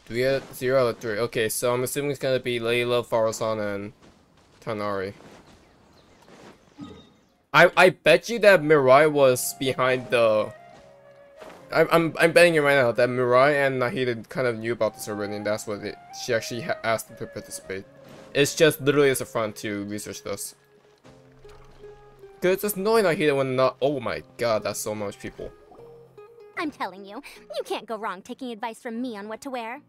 0 out of 3. Okay, so I'm assuming it's gonna be Layla, Faruzan, and Tighnari. I bet you that Mirai was behind the. I'm betting you right now that Mirai and Nahida kind of knew about this already, and that's what she actually asked them to participate. It's just literally as a front to research this. Cause it's just annoying Nahida when not. Oh my god, that's so much people. I'm telling you, you can't go wrong taking advice from me on what to wear.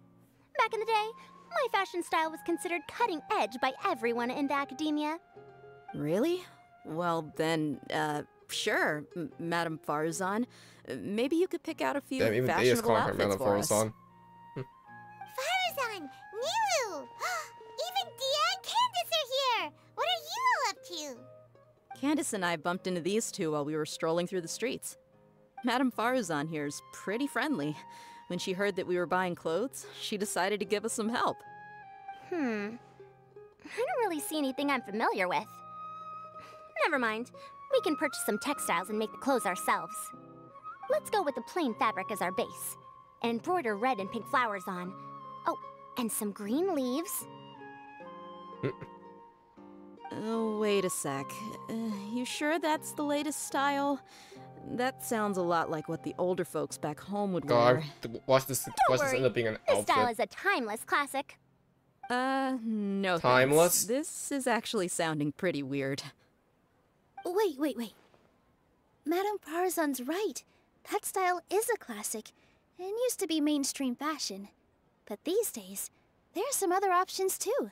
Back in the day, my fashion style was considered cutting edge by everyone in the academia. Really? Well then, sure, Madam Faruzan. Maybe you could pick out a few fashionable outfits for us. Faruzan, Nilu! Even Dia and Candace are here! What are you all up to? Candace and I bumped into these two while we were strolling through the streets. Madam Faruzan here is pretty friendly. When she heard that we were buying clothes, she decided to give us some help. I don't really see anything I'm familiar with. Never mind. We can purchase some textiles and make the clothes ourselves. Let's go with the plain fabric as our base. And embroider red and pink flowers on. Oh, and some green leaves. Oh, wait a sec. You sure that's the latest style? That sounds a lot like what the older folks back home would wear. Watch this end up being an outfit. This style is a timeless classic. No Timeless? thanks. This is actually sounding pretty weird. Wait. Madame Faruzan's right. That style is a classic, and used to be mainstream fashion. But these days, there are some other options too.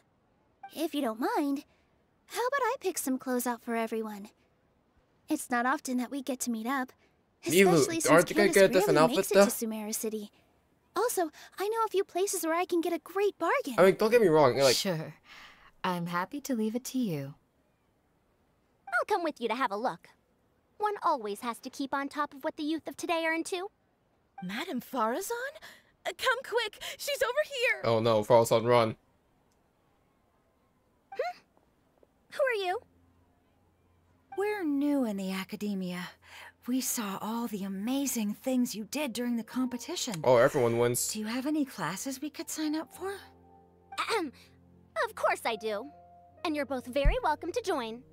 If you don't mind, how about I pick some clothes out for everyone? It's not often that we get to meet up, especially since aren't you gonna get a different outfit makes it to Sumeru City. Also, I know a few places where I can get a great bargain. I mean, don't get me wrong. Like, Sure. I'm happy to leave it to you. I'll come with you to have a look. One always has to keep on top of what the youth of today are into. Madame Faruzan? Come quick! She's over here! oh no, Faruzan, run. Who are you? We're new in the academia. We saw all the amazing things you did during the competition. Oh, everyone wins. Do you have any classes we could sign up for? Of course I do. And you're both very welcome to join.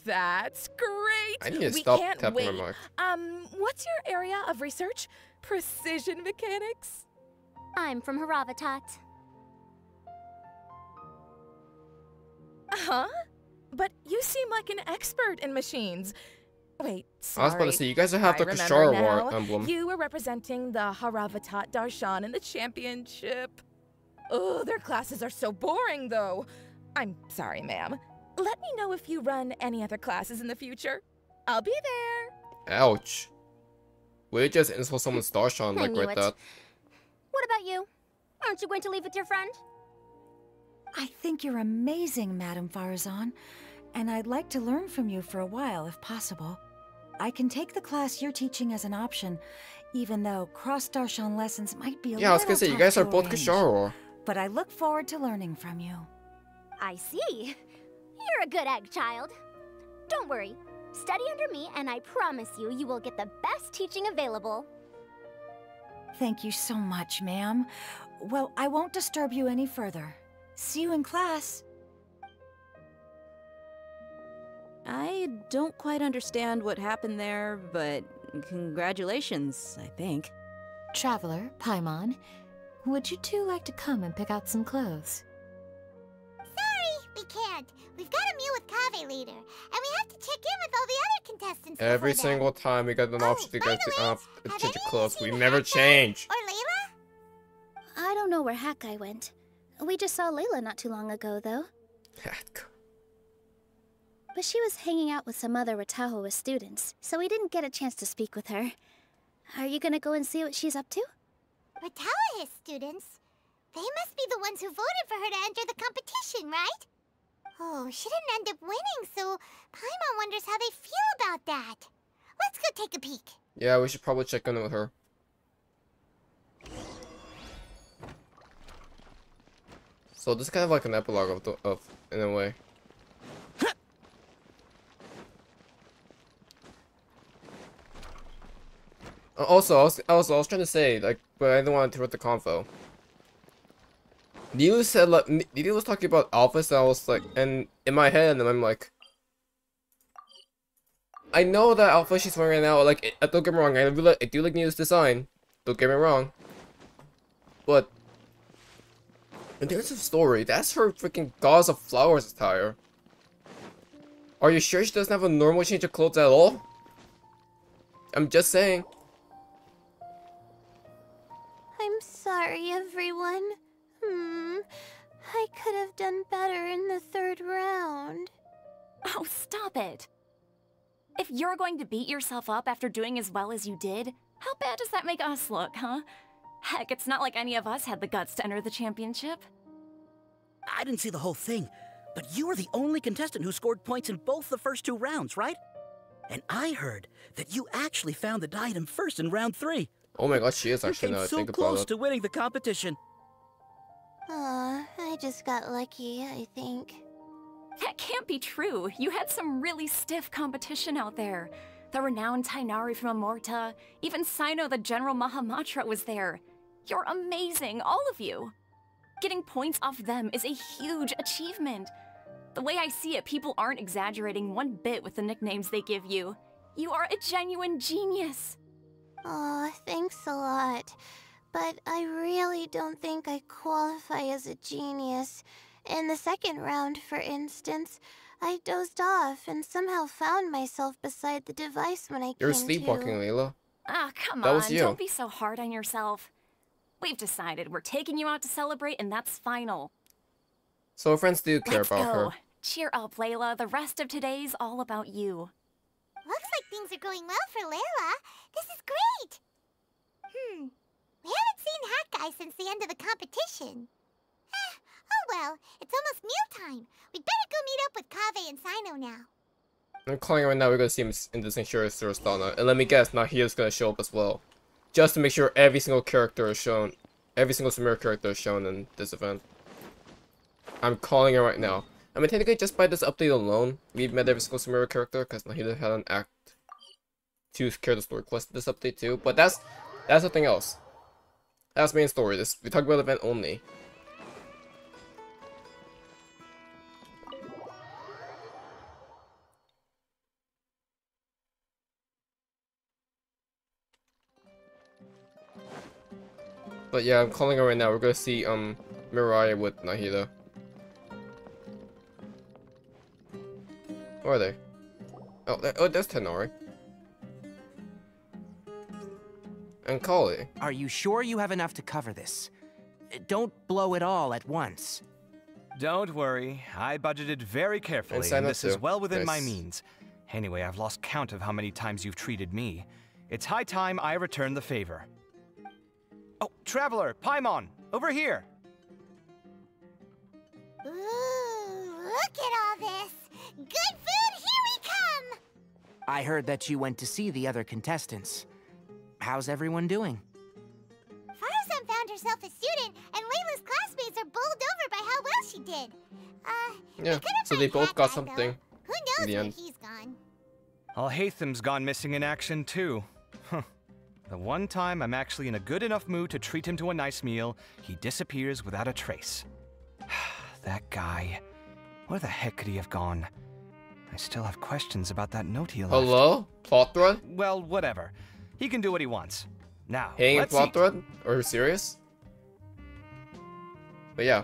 That's great! I need to We stop can't tapping wait. my mic. What's your area of research? Precision mechanics? I'm from Haravatat. Huh? But you seem like an expert in machines. Wait, sorry. I was about to say, you guys have the I Kashara remember War now. emblem. You were representing the Haravatat Darshan in the championship. Oh, their classes are so boring, though. I'm sorry, ma'am. Let me know if you run any other classes in the future. I'll be there. Ouch. Will you just insult someone's Darshan I like knew right it. that? What about you? Aren't you going to leave with your friend? I think you're amazing, Madame Faruzan, and I'd like to learn from you for a while if possible. I can take the class you're teaching as an option, even though cross-Darshan lessons might be a Yeah, I was gonna say, you guys are both Kashara. But I look forward to learning from you. I see. You're a good egg, child. Don't worry. Study under me, and I promise you, you will get the best teaching available. Thank you so much, ma'am. Well, I won't disturb you any further. See you in class. I don't quite understand what happened there, but congratulations, I think. Traveler, Paimon, would you two like to come and pick out some clothes? Sorry, we can't. We've got a meal with Kaveh later, and we have to check in with all the other contestants Every before that. single time we get an option to by get the to way, have change any of of clothes, you we seen never Hakai change. Or Layla? I don't know where Hakai went. We just saw Layla not too long ago, though. But she was hanging out with some other Ratahoa students, so we didn't get a chance to speak with her. Are you gonna go and see what she's up to? Ratahoa students? They must be the ones who voted for her to enter the competition, right? Oh, she didn't end up winning, so Paimon wonders how they feel about that. Let's go take a peek. Yeah, we should probably check in with her. So this is kind of like an epilogue of in a way. Also, I was trying to say, like, but I didn't want to interrupt the convo. Neelu said like Neelu was talking about Alphas, and I was like, and in my head, and I'm like, I know that outfit she's wearing right now. Like, don't get me wrong, I do like Neelu's design. Don't get me wrong, but in terms of story, that's her freaking Gods of Flowers attire. Are you sure she doesn't have a normal change of clothes at all? I'm just saying. I'm sorry, everyone. I could have done better in the 3rd round. Oh, stop it. If you're going to beat yourself up after doing as well as you did, how bad does that make us look, huh? Heck, it's not like any of us had the guts to enter the championship. I didn't see the whole thing, but you were the only contestant who scored points in both the first 2 rounds, right? And I heard that you actually found the Diadem first in round 3. Oh my god, she is actually, now I so think about close it. to winning the competition. I just got lucky, I think. That can't be true. You had some really stiff competition out there. The renowned Tighnari from Amorta, even Cyno the General Mahamatra was there. You're amazing, all of you. Getting points off them is a huge achievement. The way I see it, people aren't exaggerating one bit with the nicknames they give you. You are a genuine genius. Aw, thanks a lot. But I really don't think I qualify as a genius. In the 2nd round, for instance, I dozed off and somehow found myself beside the device when I You're came sleepwalking, to. Layla. Ah, come That on, was you. don't be so hard on yourself. We've decided we're taking you out to celebrate, and that's final. So her friends do care Let's about go. her. Cheer up, Layla. The rest of today's all about you. Looks like things are going well for Layla. This is great. We haven't seen Hat Guy since the end of the competition. Oh well, it's almost mealtime. We'd better go meet up with Kaveh and Cyno now. I'm calling right now, we're gonna see him in the Sanctuary Surastana. And let me guess, Nahida's gonna show up as well. Just to make sure every single character is shown. Every single Samira character is shown in this event. I'm calling it right now. I mean, technically, just by this update alone, we've met every single Samira character, because Nahida had an Act 2 character story quest this update too. But that's something else. That's main story. We talk about event only. But yeah, I'm calling her right now. We're gonna see Mirai with Nahida. Where are they? Oh, there's Tighnari. And Kali. Are you sure you have enough to cover this? Don't blow it all at once. Don't worry, I budgeted very carefully, and this is well within my means. Anyway, I've lost count of how many times you've treated me. It's high time I return the favor. Oh, Traveler, Paimon, over here! Ooh, look at all this! Good food, here we come! I heard that you went to see the other contestants. How's everyone doing? Faruzan found herself a student, and Layla's classmates are bowled over by how well she did. Yeah, so they both got something. Who knows where he's gone? Al-Haytham's gone missing in action too. Huh. The one time I'm actually in a good enough mood to treat him to a nice meal, he disappears without a trace. That guy. Where the heck could he have gone? I still have questions about that note he left. Hello? Plot thread? Well, whatever. He can do what he wants. Now, Hanging let's plot eat. thread? Are you serious? But yeah.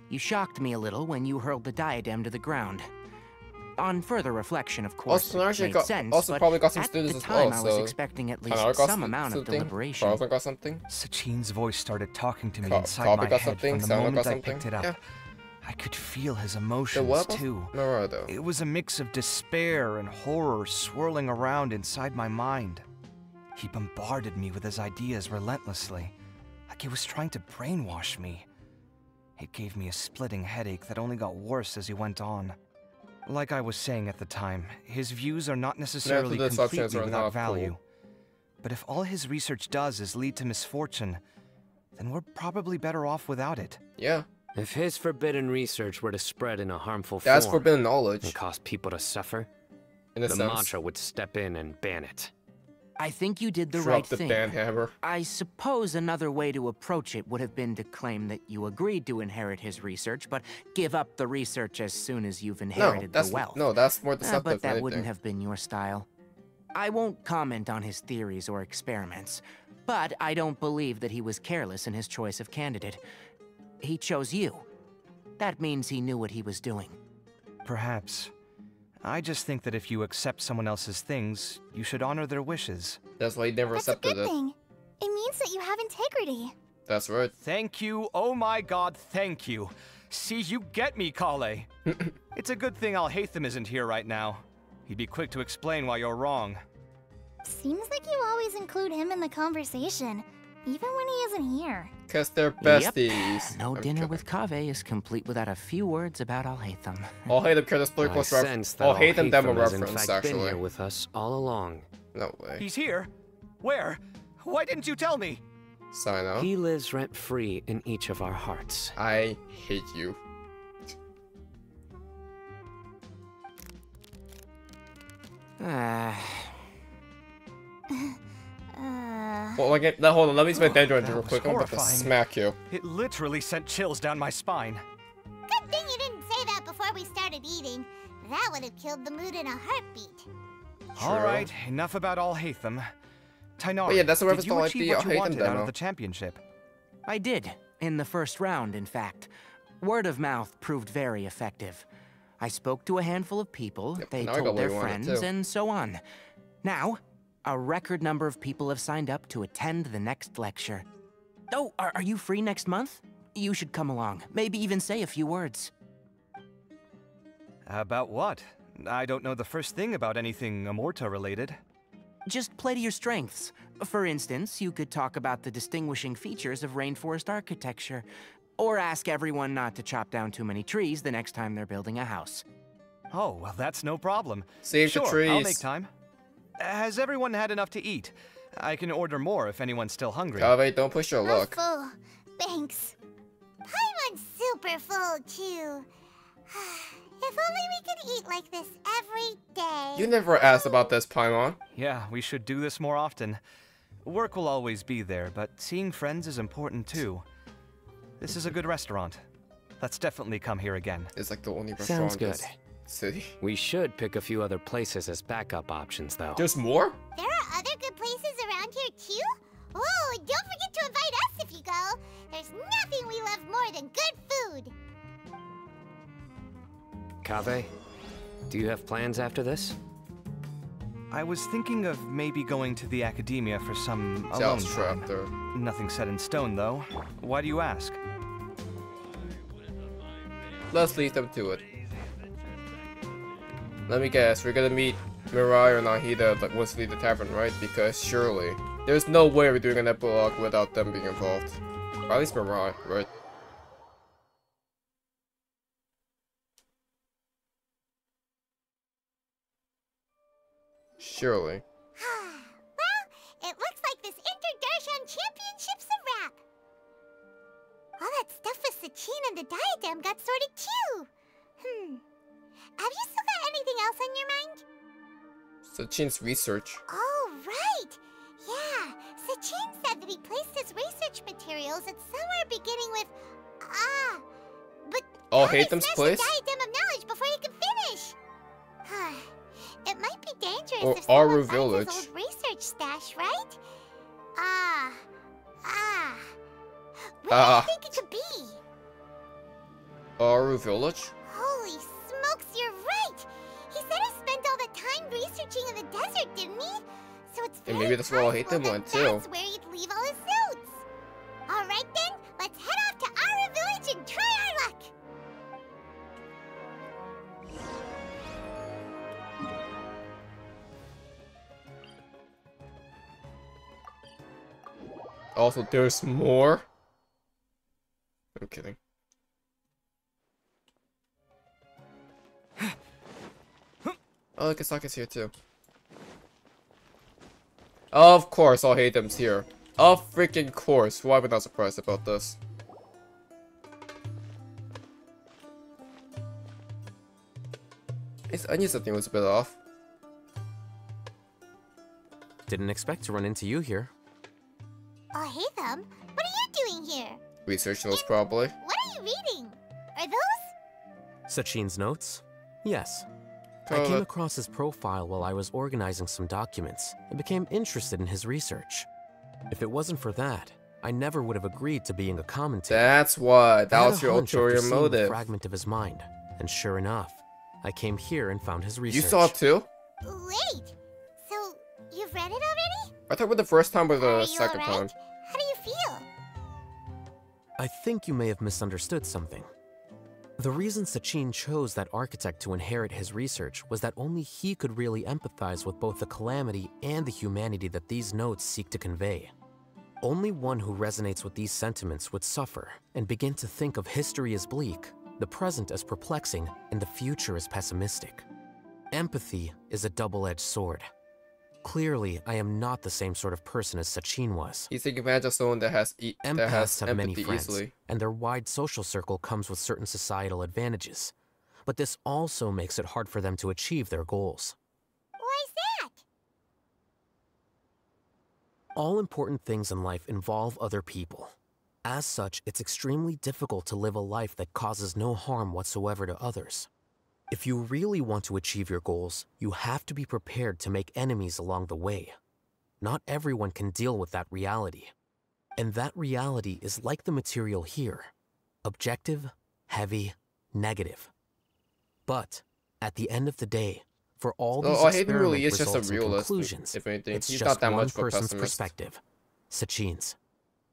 You shocked me a little when you hurled the diadem to the ground. On further reflection, of course, it made sense, also but probably got some at students the as time well, I was so expecting at least Tighnari got some amount of something, deliberation. Faruzan got something. Sachin's voice started talking to me Kaveh inside my got head something, from the Cyno moment got I something. picked it up. Yeah. I could feel his The emotions what about too. Mirai, though? It was a mix of despair and horror swirling around inside my mind. He bombarded me with his ideas relentlessly, like he was trying to brainwash me. It gave me a splitting headache that only got worse as he went on. Like I was saying at the time, his views are not necessarily completely without value. But if all his research does is lead to misfortune, then we're probably better off without it. Yeah. If his forbidden research were to spread in a harmful That's form forbidden knowledge. and cause people to suffer, In a the sense. mantra would step in and ban it. I think you did the Drop right the thing. banhammer. I suppose another way to approach it would have been to claim that you agreed to inherit his research, but give up the research as soon as you've inherited the wealth. No, that's more deceptive But than that wouldn't anything. have been your style. I won't comment on his theories or experiments, but I don't believe that he was careless in his choice of candidate. He chose you. That means he knew what he was doing. Perhaps. I just think that if you accept someone else's things, you should honor their wishes. That's why he never That's a accepted good it. thing. It means that you have integrity. That's right. Thank you, oh my god, thank you. See, you get me, Kaveh. It's a good thing Alhaitham isn't here right now. He'd be quick to explain why you're wrong. Seems like you always include him in the conversation, even when he isn't here. Because they're besties. Yep. No dinner with Kaveh is complete without a few words about Alhaitham. Alhaitham cares I political sense that Alhaitham demo has in reference, fact been actually. here with us all along. No way. He's here? Where? Why didn't you tell me? Cyno. He lives rent-free in each of our hearts. I hate you. Well, like, now, hold on, let me spend danger real quick. I'm about to horrifying. smack you. It literally sent chills down my spine. Good thing you didn't say that before we started eating. That would have killed the mood in a heartbeat. All right, enough about Alhaitham. Tighnari, Oh, yeah, that's the did reference you to, like, achieve the what you Alhaitham wanted out demo. of the championship? I did, in the first round, in fact. Word of mouth proved very effective. I spoke to a handful of people, they now I got told what their we wanted, friends, too. and so on. Now, a record number of people have signed up to attend the next lecture. Oh, are you free next month? You should come along, maybe even say a few words. About what? I don't know the first thing about anything Amorta related. Just play to your strengths. For instance, you could talk about the distinguishing features of rainforest architecture, or ask everyone not to chop down too many trees the next time they're building a house. Oh, well, that's no problem. Save the Sure, trees. I'll make time. Has everyone had enough to eat? I can order more if anyone's still hungry. Kaveh, don't push your luck. Full. Thanks. Paimon's super full, too. If only we could eat like this every day. You never asked about this, Paimon. Yeah, we should do this more often. Work will always be there, but seeing friends is important too. This is a good restaurant. Let's definitely come here again. It's like the only Sounds restaurant in good. this city. We should pick a few other places as backup options, though. There's more? There are other good places around here, too? Oh, and don't forget to invite us if you go. There's nothing we love more than good food. Kaveh, do you have plans after this? I was thinking of maybe going to the academia for some alone Sounds time. trapped there. Nothing set in stone, though. Why do you ask? Let's leave them to it. Let me guess, we're gonna meet Mirai or Nahida like once we leave the tavern, right? Because surely there's no way we're doing an epilogue without them being involved. Or at least Mirai, right? Surely. Well, it looks like this Inter-Darshan Championship's a wrap. All that stuff with Sachin and the Diadem got sorted too. Have you still got anything else on your mind? Sachin's research. Oh, right. Yeah, Sachin said that he placed his research materials at somewhere beginning with but Alhaitham's smashed place? the Diadem of knowledge before he could finish. It might be dangerous Or if someone Aru finds Village. his old research stash, right? Where do you think it could be? Aru Village? Holy smokes, you're right! He said he spent all that time researching in the desert, didn't he? So it's And very maybe that's where possible Alhaitham that went too. that's where he'd leave all his notes. Alright then, let's head off to Aru Village and try our luck! Also, there's more? I'm kidding. Oh, look, Saka's here too. Of course, Alhaitham's here. Of freaking course. Why am I not surprised about this? I knew something was a bit off. Didn't expect to run into you here. Oh, hey, Thumb. What are you doing here? Research notes, probably. What are you reading? Are those? Sachin's notes? Yes. I came across his profile while I was organizing some documents and became interested in his research. If it wasn't for that, I never would have agreed to being a commentator. That's what. That was your ulterior motive. A fragment of his mind, and sure enough, I came here and found his research. You saw it too? Wait. So you've read it already? I thought it was the first time, but the Are second you time. alright? How do you feel? I think you may have misunderstood something. The reason Sachin chose that architect to inherit his research was that only he could really empathize with both the calamity and the humanity that these notes seek to convey. Only one who resonates with these sentiments would suffer and begin to think of history as bleak, the present as perplexing, and the future as pessimistic. Empathy is a double-edged sword. Clearly, I am not the same sort of person as Sachin was. He's taking advantage of someone that has Empaths have many empathy friends, easily. and their wide social circle comes with certain societal advantages. But this also makes it hard for them to achieve their goals. Why's that? All important things in life involve other people. As such, it's extremely difficult to live a life that causes no harm whatsoever to others. If you really want to achieve your goals, you have to be prepared to make enemies along the way. Not everyone can deal with that reality. And that reality is like the material here. Objective, heavy, negative. But, at the end of the day, for all these experiment really is just a results and realist, conclusions, if anything. it's He's just not that one much of a person's pessimist. perspective. Sachin's.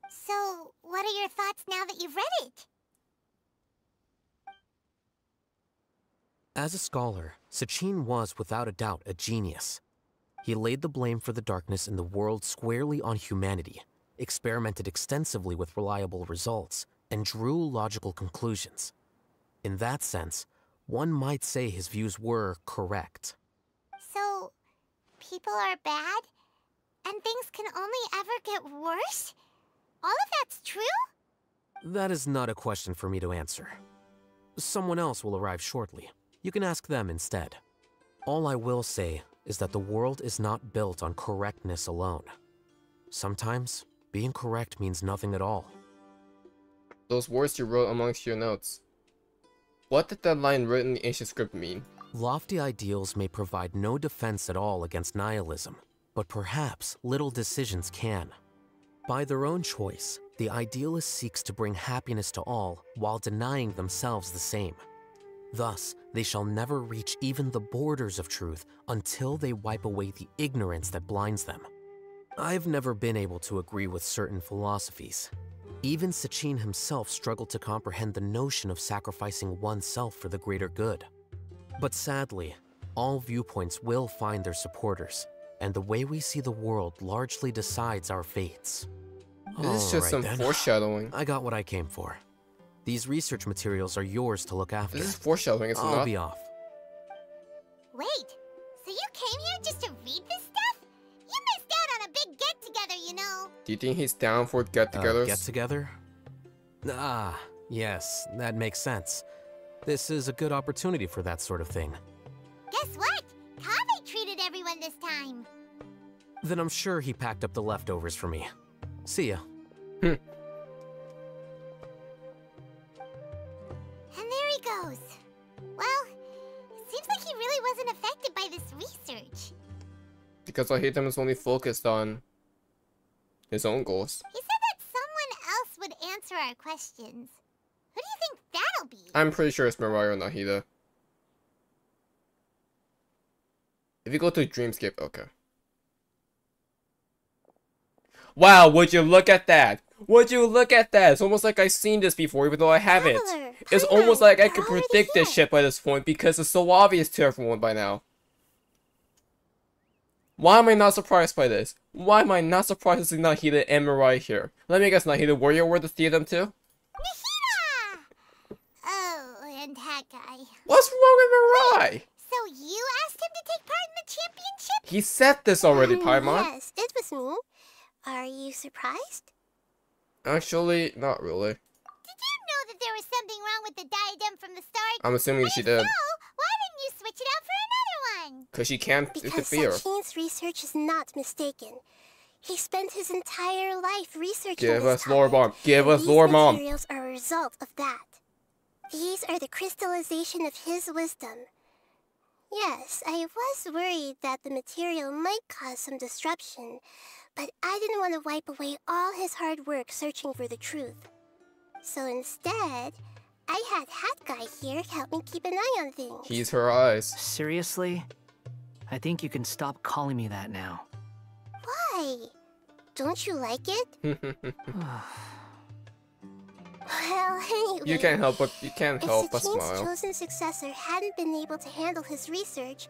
So, what are your thoughts now that you've read it? As a scholar, Sachin was without a doubt a genius. He laid the blame for the darkness in the world squarely on humanity, experimented extensively with reliable results, and drew logical conclusions. In that sense, one might say his views were correct. So, people are bad? And things can only ever get worse? All of that's true? That is not a question for me to answer. Someone else will arrive shortly. You can ask them instead. All I will say is that the world is not built on correctness alone. Sometimes, being correct means nothing at all. Those words you wrote amongst your notes. What did that line written in the ancient script mean? Lofty ideals may provide no defense at all against nihilism, but perhaps little decisions can. By their own choice, the idealist seeks to bring happiness to all while denying themselves the same. Thus, they shall never reach even the borders of truth until they wipe away the ignorance that blinds them. I've never been able to agree with certain philosophies. Even Sachin himself struggled to comprehend the notion of sacrificing oneself for the greater good. But sadly, all viewpoints will find their supporters, and the way we see the world largely decides our fates. This is just some foreshadowing. I got what I came for. These research materials are yours to look after. This is foreshadowing, it's I'll not. be off. Wait, so you came here just to read this stuff? You missed out on a big get-together, you know. Do you think he's down for get-togethers? Get-together? Ah, yes, that makes sense. This is a good opportunity for that sort of thing. Guess what? Kaveh treated everyone this time. Then I'm sure he packed up the leftovers for me. See ya. And there he goes. Well, it seems like he really wasn't affected by this research. Because Layla is only focused on his own goals. He said that someone else would answer our questions. Who do you think that'll be? I'm pretty sure it's Mirai or Nahida. If you go to Dreamscape, okay. Wow, would you look at that? Would you look at that? It's almost like I've seen this before, even though I haven't. It's almost like I could predict this shit by this point because it's so obvious to everyone by now. Why am I not surprised by this? Why am I not surprised to see Nahida and Mirai here? Let me guess, Nahida, were you aware to see them too? Nahida! Oh, and that guy. What's wrong with Mirai? So you asked him to take part in the championship? He said this already, Paimon. Yes, it was me. Are you surprised? Actually, not really. Did you know that there was something wrong with the diadem from the start? I'm assuming she did. So, why didn't you switch it out for another one? Because she can't Because interfere. Sachin's research is not mistaken. He spent his entire life researching Give this us lore topic, bomb. Give us and lore these bomb. materials are a result of that. These are the crystallization of his wisdom. Yes, I was worried that the material might cause some disruption, but I didn't want to wipe away all his hard work searching for the truth. So instead, I had Hat Guy here help me keep an eye on things. He's her eyes. Seriously? I think you can stop calling me that now. Why? Don't you like it? Well, anyway, You can't help but if Sachin's smile. chosen successor hadn't been able to handle his research,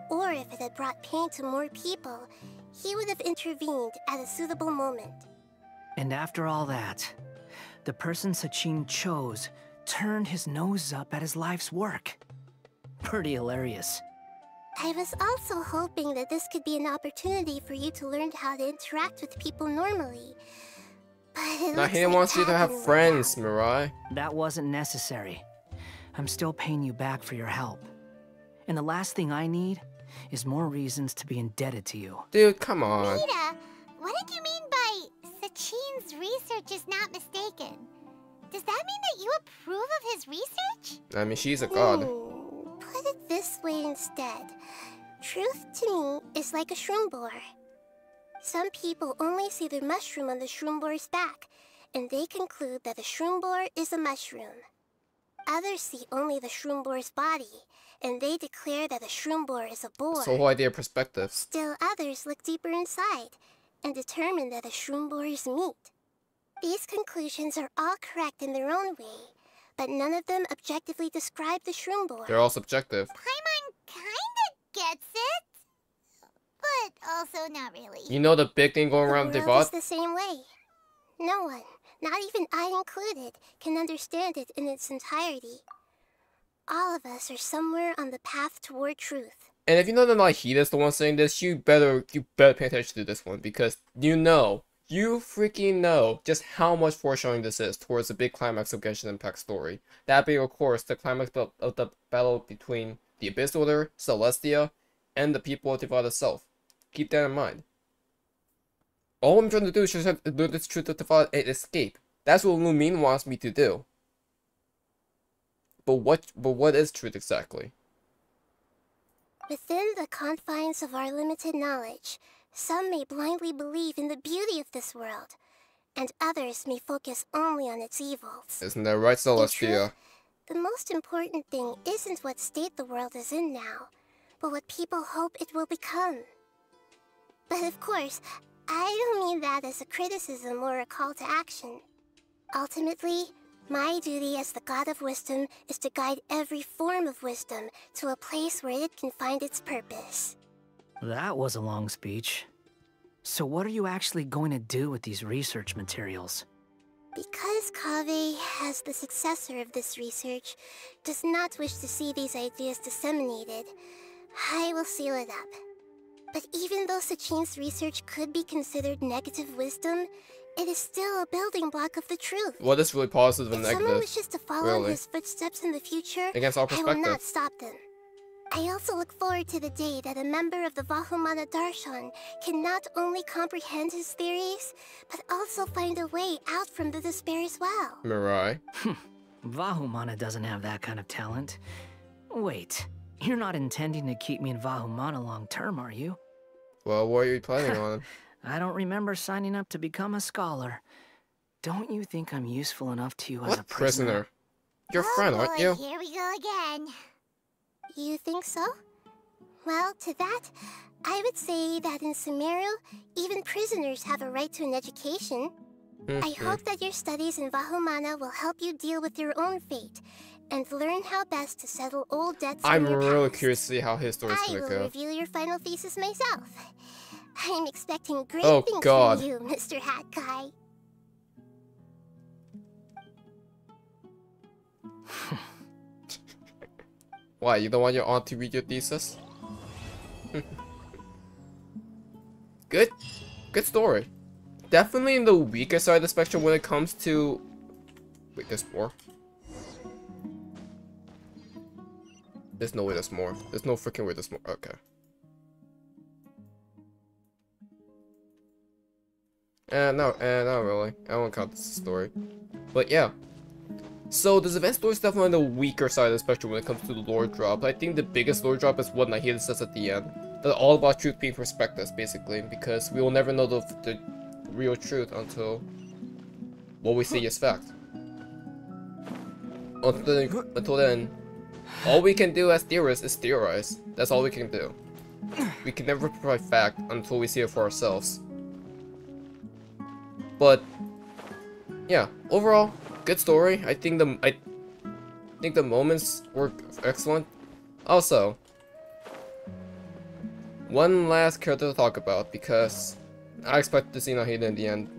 or if it had brought pain to more people, he would have intervened at a suitable moment. And after all that, the person Sachin chose turned his nose up at his life's work. Pretty hilarious. I was also hoping that this could be an opportunity for you to learn how to interact with people normally. But it looks Nahida like wants you to that have didn't work friends, Mirai. That wasn't necessary. I'm still paying you back for your help. And the last thing I need is more reasons to be indebted to you. Dude, come on. Nahida, what did you mean by Sachin's research is not mistaken? Does that mean that you approve of his research? I mean, she's a god. Put it this way instead. Truth to me is like a shroom boar. Some people only see the mushroom on the shroom boar's back, and they conclude that the shroom boar is a mushroom. Others see only the shroom boar's body, and they declare that the shroom boar is a boar. It's the whole idea of perspective. Still others look deeper inside, and determine that the shroom boar is meat. These conclusions are all correct in their own way, but none of them objectively describe the shroom boar. They're all subjective. Paimon kinda gets it, but also not really. You know the big thing going around the the world is bot? the same way. No one, not even I included, can understand it in its entirety. All of us are somewhere on the path toward truth. And if you know that Nahida's the one saying this, you better pay attention to this one, because you freaking know just how much foreshadowing this is towards the big climax of Genshin Impact story. That being, of course, the climax of the battle between the Abyss Order, Celestia, and the people of Divide itself. Keep that in mind. All I'm trying to do is just learn this truth of Divide and escape. That's what Lumine wants me to do. But what is truth exactly? Within the confines of our limited knowledge, some may blindly believe in the beauty of this world, and others may focus only on its evils. Isn't that right, Celestia? The most important thing isn't what state the world is in now, but what people hope it will become. But of course, I don't mean that as a criticism or a call to action. Ultimately, my duty as the God of Wisdom is to guide every form of wisdom to a place where it can find its purpose. That was a long speech. So what are you actually going to do with these research materials? Because Kaveh, as the successor of this research, does not wish to see these ideas disseminated, I will seal it up. But even though Sachin's research could be considered negative wisdom, it is still a building block of the truth. What is really positive and If someone negative? wishes to follow in his footsteps in the future, Against our I will perspective. not stop them. I also look forward to the day that a member of the Vahumana Darshan can not only comprehend his theories, but also find a way out from the despair as well. Mirai. Vahumana doesn't have that kind of talent. Wait, you're not intending to keep me in Vahumana long term, are you? Well, what are you planning on? I don't remember signing up to become a scholar. Don't you think I'm useful enough to you as What a prisoner? prisoner? Your friend, aren't you? Here we go again. You think so? Well, to that, I would say that in Sumeru, even prisoners have a right to an education. I hope that your studies in Vahumana will help you deal with your own fate, and learn how best to settle old debts I'm from your really past. curious to see how his story's I gonna will go. reveal your final thesis myself. I'm expecting great Oh, things God. from you, Mr. Hat Guy. Why, you don't want your aunt to read your thesis? Good story. Definitely in the weaker side of the spectrum when it comes to... Wait, there's more? There's no way there's more. There's no freaking way there's more. Okay. Not really. I won't count this as a story. But yeah. So this event story is definitely on the weaker side, especially when it comes to the lore drop. I think the biggest lore drop is what Nahida says at the end. That's all about truth being perspectives, basically, because we will never know the real truth until what we see is fact. Until then, all we can do as theorists is theorize. That's all we can do. We can never provide fact until we see it for ourselves. But yeah, overall, good story. I think the moments were excellent. Also, one last character to talk about, because I expected to see Nahida in the end.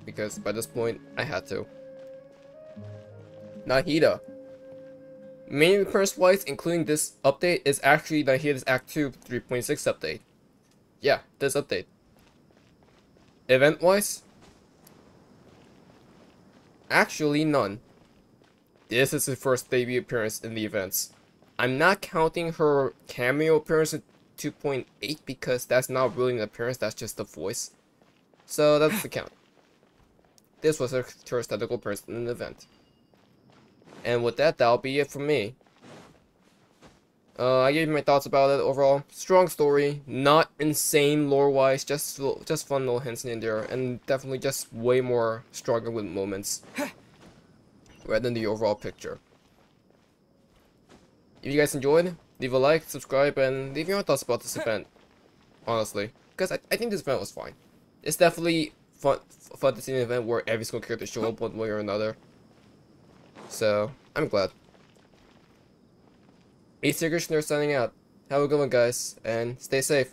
Because by this point, I had to. Nahida. Main appearance-wise, including this update, is actually Nahida's Act 2 3.6 update. Yeah, this update. Event-wise, actually none. This is her first debut appearance in the events. I'm not counting her cameo appearance in 2.8 because that's not really an appearance, that's just a voice. So that's the count. This was her first technical appearance in an event. And with that, that'll be it from me. I gave you my thoughts about it overall. Strong story, not insane lore-wise, just fun little hints in there, and definitely just way more stronger with moments rather than the overall picture. If you guys enjoyed, leave a like, subscribe, and leave your own thoughts about this event. Honestly, because I think this event was fine. It's definitely fun to see an event where every single character show up one way or another. So, I'm glad. ACairconditioner signing out. Have a good one, guys, and stay safe.